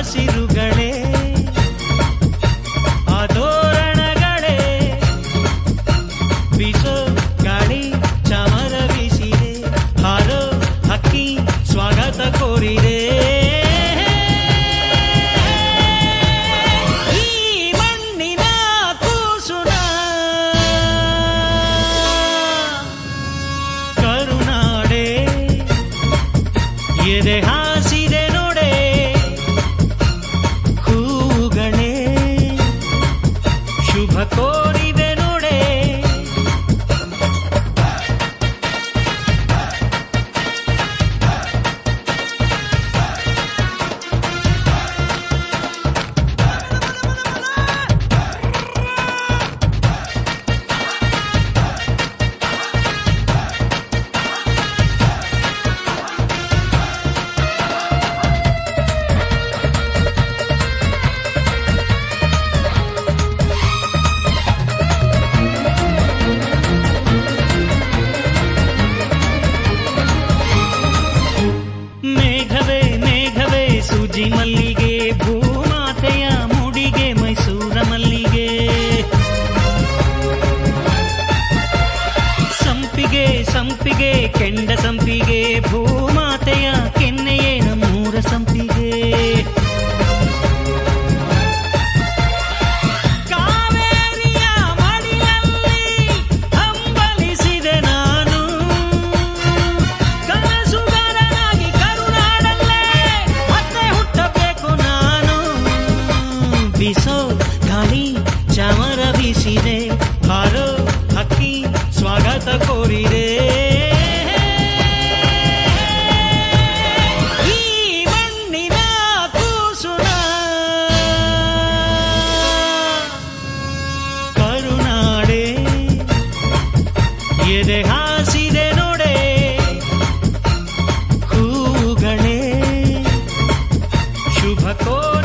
ಹಸಿರುಗಳೇ ಆತೋರಣಗಳೇ ಬೀಸೋ ಗಾಳಿ ಚಾಮರ ಬೀಸಿದೆ ಹಾರೋ ಹಕ್ಕಿ ಸ್ವಾಗತ ಕೋರಿದೆ ಈ ಮಣ್ಣಿನ ಕೂಸುನ ಕರುನಾಡೆ ಎದೆ ಹಾಸಿದೆ ನೋಡೆ ಹೂಗಳೇ ಶುಭ ಕೋರಿವೆ ನೋಡೆ ಸೂಜಿ ಮಲ್ಲಿಗೆ ಭೂಮಾತೆಯ ಮುಡಿಗೆ ಮೈಸೂರ ಮಲ್ಲಿಗೆ ಸಂಪಿಗೆ ಸಂಪಿಗೆ ಕೆಂಡ ಸಂಪಿಗೆ ಭೂಮಾತೆಯ ಕೆನ್ನೆಯೇ ನಮ್ಮೂರ ಸಂಪಿಗೆ ಕಾವೇರಿಯ ಮಡಿಲಲ್ಲಿ ಹಂಬಲಿಸಿದೆ ನಾನು ಕನಸುಗಾರನಾಗಿ ಕರುನಾಡಲ್ಲೇ ಮತ್ತೆ ಹುಟ್ಟಬೇಕು ನಾನು ಬೀಸೋ ಗಾಳಿ ಚಾಮರ ಬೀಸಿದೆ ಹಾರೋ ಹಕ್ಕಿ ಸ್ವಾಗತ ಕೋರಿದೆ ಈ ಮಣ್ಣಿನ ಕೂಸುನ ಕರುನಾಡೆ ಎದೆ ಹಾಸಿದೆ ನೋಡೆ ಹೂಗಳೇ ಶುಭ ಕೋರಿ